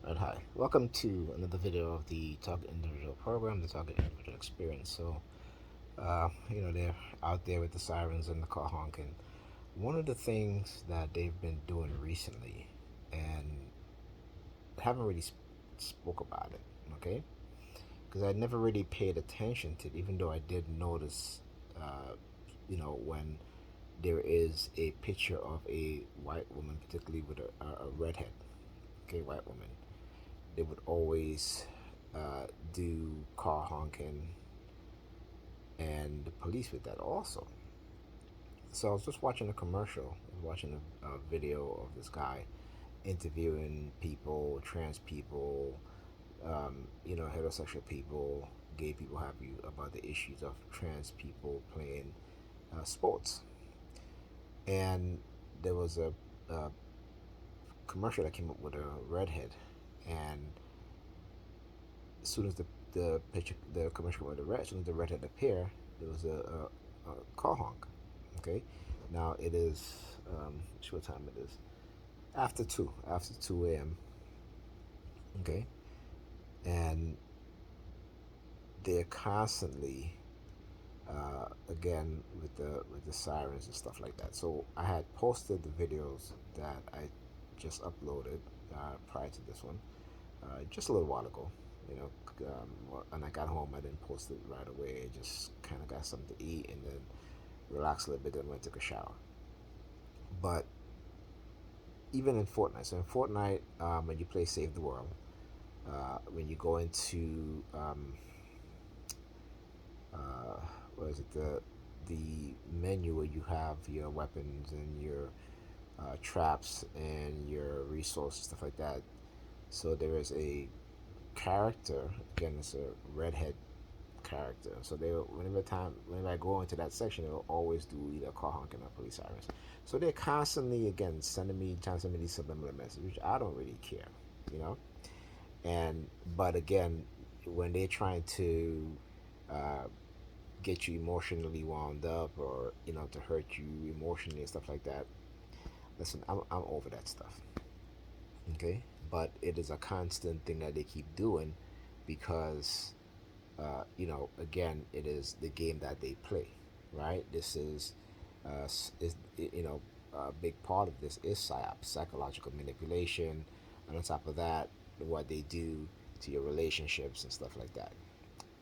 Right, hi. Welcome to another video of the Target Individual program, the Target Individual Experience. They're out there with the sirens and the car honking. One of the things that they've been doing recently, and haven't really spoke about it, okay? Because I never really paid attention to it, even though I did notice, when there is a picture of a white woman, particularly with a redhead, okay, white woman. They would always do car honking and the police with that also. So I was just watching a commercial. I was watching a video of this guy interviewing people, trans people, heterosexual people, gay people, have you, about the issues of trans people playing sports. And there was a commercial that came up with a redhead, and as soon as the commercial with the red, as soon as the redhead appeared, there was a car honk. Okay, now it is what time it is? After 2 a.m. Okay, and they're constantly again with the sirens and stuff like that. So I had posted the videos that I just uploaded prior to this one, just a little while ago. You know, when I got home, I didn't post it right away. I just kind of got something to eat and then relax a little bit. Then went and took a shower. But even in Fortnite, so in Fortnite, when you play Save the World, when you go into uh, what is it, the menu where you have your weapons and your traps and your resources, stuff like that. So there is a character, again, it's a redhead character. So whenever I go into that section, they'll always do either car honking or police sirens. So they're constantly again trying to send me these subliminal messages, which I don't really care, you know. And but again, when they're trying to uh, get you emotionally wound up, or to hurt you emotionally and stuff like that, listen, I'm over that stuff. Okay, but it is a constant thing that they keep doing because again, it is the game that they play, right? This is a big part of this is psychological manipulation, and on top of that, what they do to your relationships and stuff like that.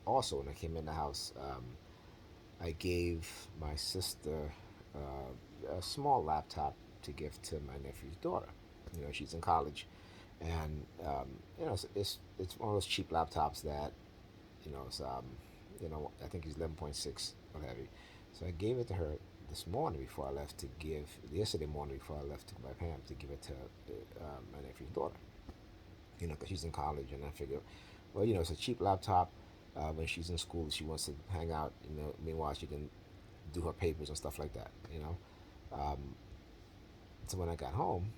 Also, when I came in the house, I gave my sister a small laptop to give to my nephew's daughter. She's in college, and it's one of those cheap laptops that it's I think it's 11.6 what have you. So I gave it to her this morning before I left to give yesterday morning before I left to my Pam to give it to my nephew's daughter. Because she's in college, and I figure, well, it's a cheap laptop. When she's in school, she wants to hang out. Meanwhile, she can do her papers and stuff like that. Um, so when I got home,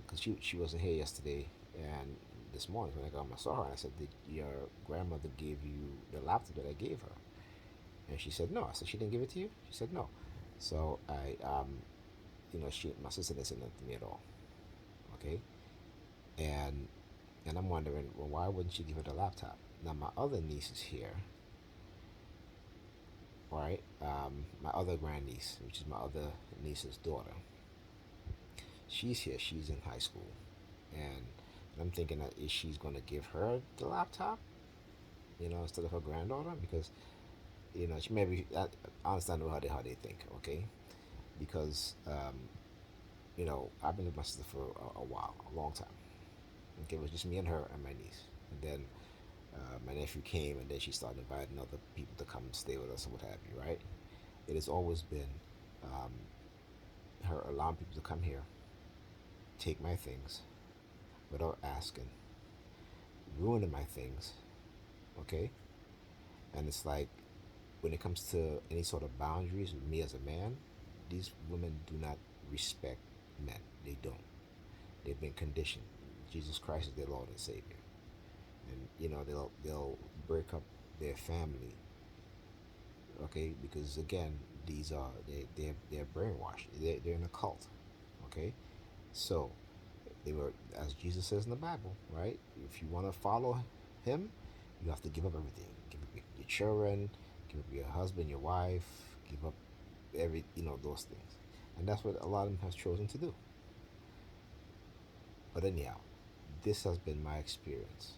because she wasn't here yesterday, and this morning when I got home, I saw her and I said, "Did your grandmother give you the laptop that I gave her?" And she said, "No." I said, "She didn't give it to you?" She said, "No." So my sister didn't say nothing to me at all. Okay, and I'm wondering, well, why wouldn't she give her the laptop? Now my other niece is here, right? My other grandniece, which is my other niece's daughter, she's here. She's in high school, and I'm thinking that is she's going to give her the laptop, instead of her granddaughter, because she maybe I understand how they think, okay, because I've been with my sister for a while, a long time. Okay, it was just me and her and my niece, and then my nephew came, and then she started inviting other people to come and stay with us and what have you, right? It has always been um, her allowing people to come here, take my things without asking, ruining my things, okay? And it's like when it comes to any sort of boundaries with me as a man, these women do not respect men. They don't. They've been conditioned. Jesus Christ is their Lord and Savior, and they'll break up their family, okay? Because again, these are they're brainwashed. They're in a cult, okay? So They were, as Jesus says in the Bible, right? If you want to follow Him, you have to give up everything. Give up your children, give up your husband, your wife, give up those things. And that's what a lot of them have chosen to do. But anyhow, this has been my experience.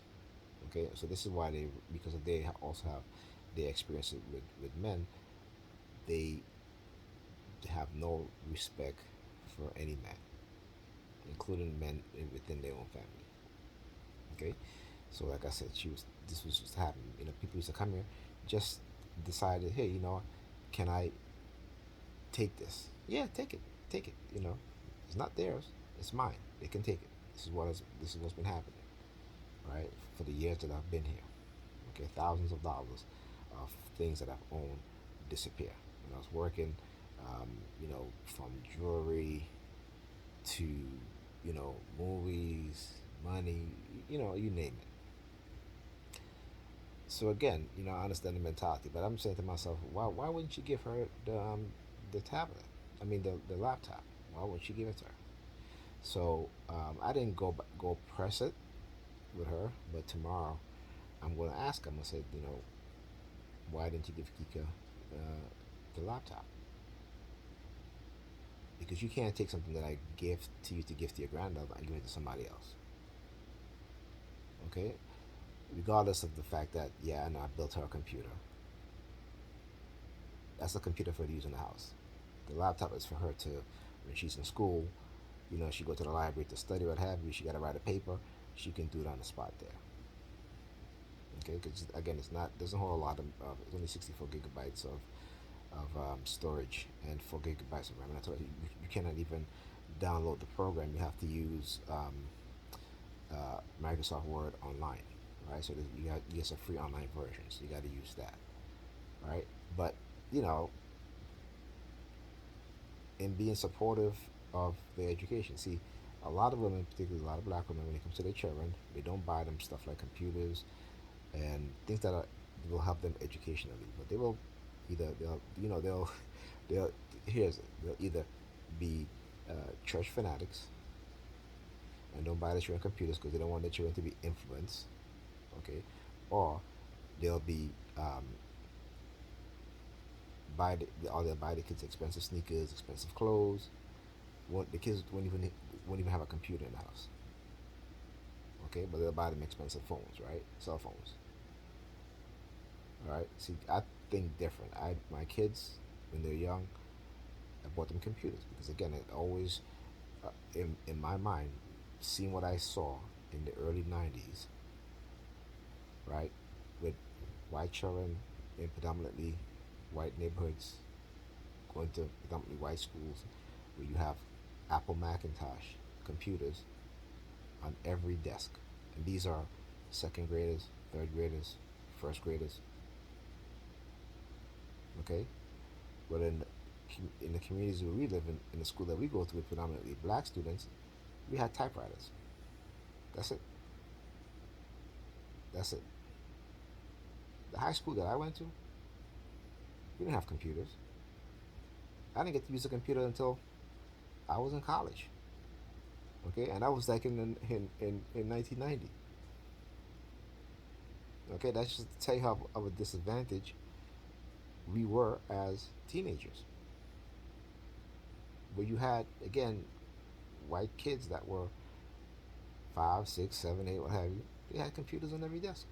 Okay, so this is why because they also have their experience with men, they have no respect for any man, including men within their own family. Okay, so like I said, this was just happening. People used to come here, just decided, hey, can I take this? Yeah, take it. It's not theirs, it's mine. They can take it. This is what's been happening, right? For the years that I've been here. Okay, thousands of dollars of things that I've owned disappear. When I was working, from jewelry to, movies, money, you name it. So again, I understand the mentality, but I'm saying to myself, why wouldn't you give her the tablet? I mean, the laptop. Why wouldn't you give it to her? So I didn't go press it with her, but tomorrow I'm going to ask him. I said, why didn't you give Kika the laptop? Because you can't take something that I give to you to give to your granddaughter and give it to somebody else. Okay? Regardless of the fact that, yeah, I know I built her a computer. That's a computer for her to use in the house. The laptop is for her to, when she's in school, she go to the library to study, what have you, she got to write a paper, she can do it on the spot there. Okay, because again, doesn't hold a lot of, it's only 64 gigabytes of storage and 4 gigabytes of RAM. And I told you cannot even download the program. You have to use Microsoft Word online, right? So you get some free online versions. So you got to use that, right? But in being supportive of their education, see, a lot of women, particularly a lot of black women, when it comes to their children, they don't buy them stuff like computers and things that will help them educationally. But they will they'll here's it. They'll either be church fanatics and don't buy the children computers because they don't want their children to be influenced, okay, or they'll be they'll buy the kids expensive sneakers, expensive clothes. The kids won't even have a computer in the house, okay, but they'll buy them expensive phones, right, cell phones. All right. See, I think different. My kids when they're young, I bought them computers because again, it always in my mind, seeing what I saw in the early '90s, right, with white children in predominantly white neighborhoods, going to predominantly white schools, where you have Apple Macintosh computers on every desk, and these are second graders, third graders, first graders. Okay, but in the communities where we live in the school that we go to with predominantly black students, we had typewriters. That's it. That's it. The high school that I went to, we didn't have computers. I didn't get to use a computer until I was in college. Okay, and that was like in 1990. Okay, that's just to tell you how of a disadvantage we were as teenagers. But you had again white kids that were 5, 6, 7, 8, what have you. They had computers on every desk.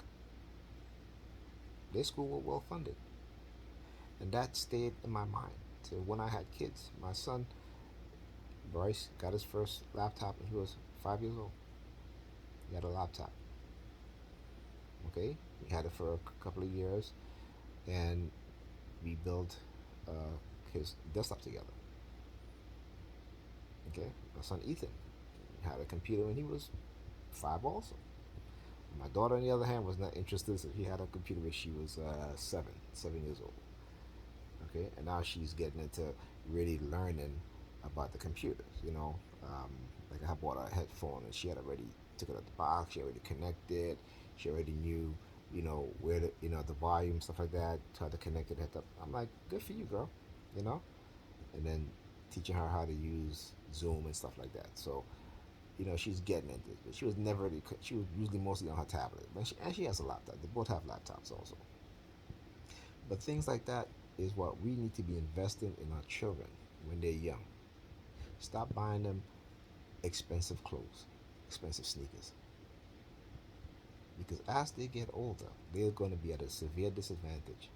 Their school was well funded, and that stayed in my mind. So when I had kids, my son Bryce got his first laptop when he was 5 years old. He had a laptop. Okay, we had it for a couple of years, and we built uh, his desktop together. Okay, my son Ethan had a computer when he was 5 also. My daughter, on the other hand, was not interested, so she had a computer when she was 7 years old. Okay, and now she's getting into really learning about the computers. Like I bought her a headphone, and she had already took it out the box. She already connected. She already knew, where the volume stuff like that. Tried to connect it. I'm like, good for you, girl. You know, and then teaching her how to use Zoom and stuff like that. So she's getting into it, but she was never really. She was usually mostly on her tablet, and she has a laptop. They both have laptops also. But things like that is what we need to be investing in our children when they're young. Stop buying them expensive clothes, expensive sneakers, because as they get older, they're going to be at a severe disadvantage.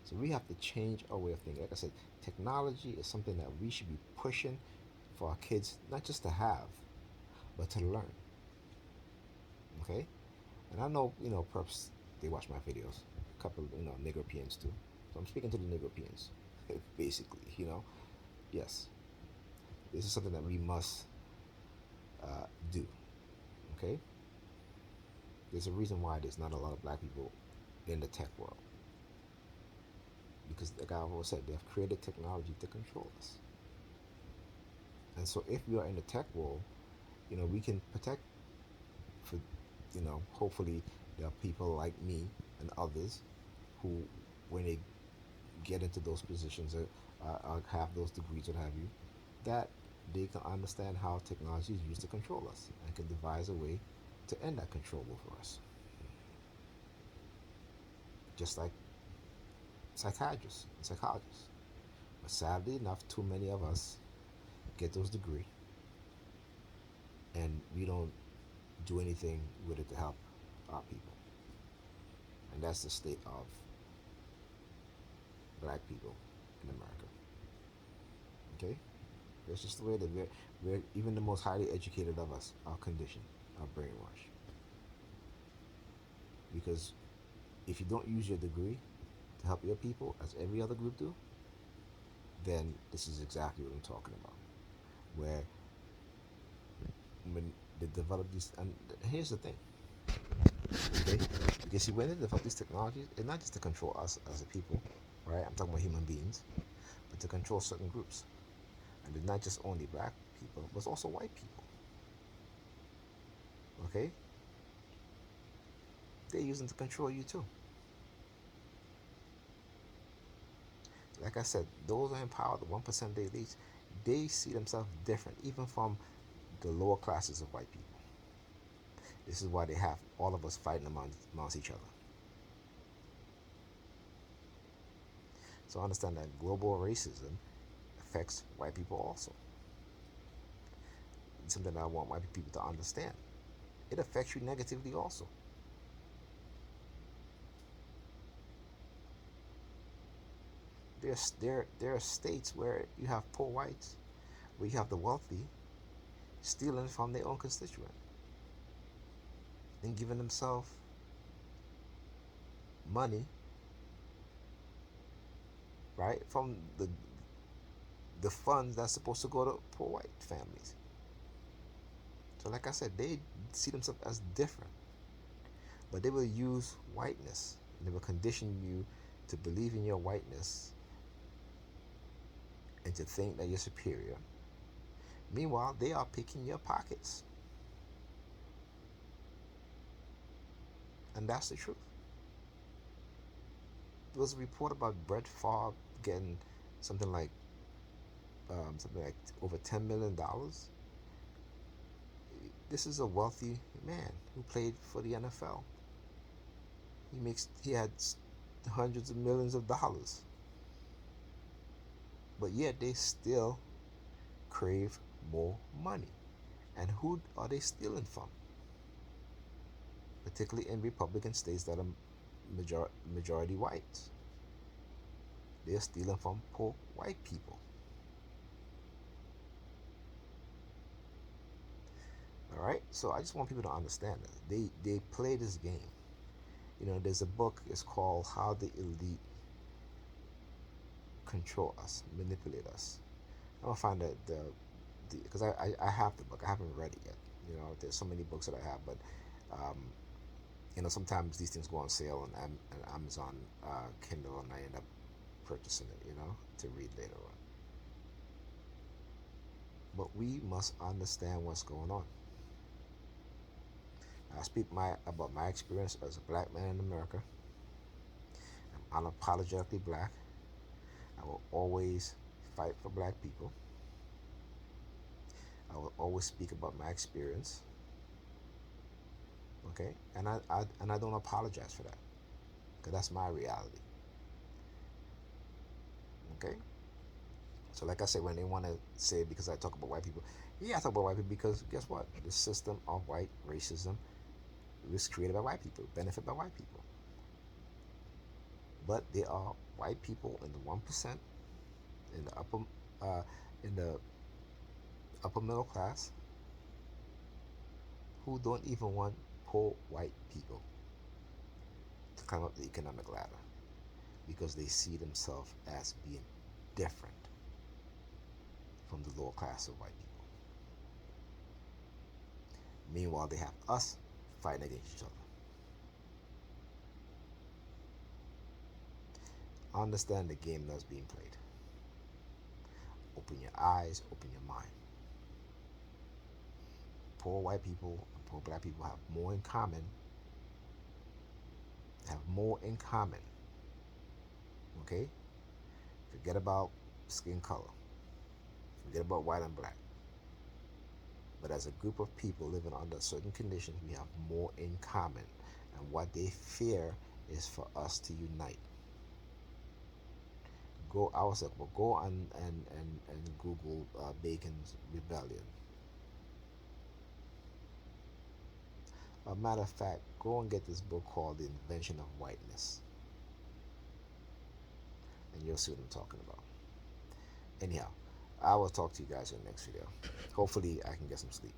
So we have to change our way of thinking. Like I said, technology is something that we should be pushing for our kids, not just to have, but to learn. Okay? And I know, perhaps they watch my videos. A couple, Negropeans too. So I'm speaking to the Negropeans, basically. Yes, this is something that we must do. Okay? There's a reason why there's not a lot of black people in the tech world. Because, like I always said, they've created technology to control us. And so if we are in the tech world, we can protect for, hopefully there are people like me and others who, when they get into those positions, have those degrees, what have you, that they can understand how technology is used to control us and can devise a way to end that control over us. Just like psychiatrists and psychologists. But sadly enough, too many of us get those degrees and we don't do anything with it to help our people. And that's the state of black people in America. Okay? That's just the way that we're even the most highly educated of us are conditioned, are brainwashed. Because if you don't use your degree to help your people, as every other group do, then this is exactly what I'm talking about. Where when they develop these, and here's the thing, okay? Because see, when they develop these technologies, it's not just to control us as a people, right? I'm talking about human beings, but to control certain groups. And it's not just only black people, but it's also white people. Okay? They're using to control you too. Like I said, those are empowered, the 1% they lead, they see themselves different, even from the lower classes of white people. This is why they have all of us fighting amongst each other. So understand that global racism affects white people also. It's something I want white people to understand. It affects you negatively also. There are states where you have poor whites, where you have the wealthy stealing from their own constituent and giving themselves money, right, from the funds that's supposed to go to poor white families. So like I said, they see themselves as different, but they will use whiteness and they will condition you to believe in your whiteness and to think that you're superior. Meanwhile, they are picking your pockets. And that's the truth. There was a report about Brett Favre getting something like over $10 million. This is a wealthy man who played for the NFL. He had hundreds of millions of dollars, but yet they still crave more money. And who are they stealing from? Particularly in Republican states that are majority whites. They're stealing from poor white people. All right, so I just want people to understand that they play this game. There's a book. It's called "How the Elite Control Us, Manipulate Us." I'm gonna find the because I have the book. I haven't read it yet. There's so many books that I have, but um, sometimes these things go on sale on Amazon Kindle, and I end up purchasing it. To read later on. But we must understand what's going on. I speak about my experience as a black man in America. I'm unapologetically black. I will always fight for black people. I will always speak about my experience. Okay, and I don't apologize for that, because that's my reality. Okay, so like I said, when they want to say because I talk about white people, yeah, I talk about white people because guess what? The system of white racism was created by white people, benefit by white people. But there are white people in the 1%, in the uh, in the upper middle class, who don't even want poor white people to climb up the economic ladder because they see themselves as being different from the lower class of white people. Meanwhile, they have us fighting against each other. Understand the game that's being played. Open your eyes, open your mind. Poor white people and poor black people have more in common. Okay? Forget about skin color. Forget about white and black. But as a group of people living under certain conditions, we have more in common. And what they fear is for us to unite. Go ourselves, but go and Google Bacon's Rebellion. A matter of fact, go and get this book called The Invention of Whiteness, and you'll see what I'm talking about. Anyhow, I will talk to you guys in the next video. Hopefully, I can get some sleep.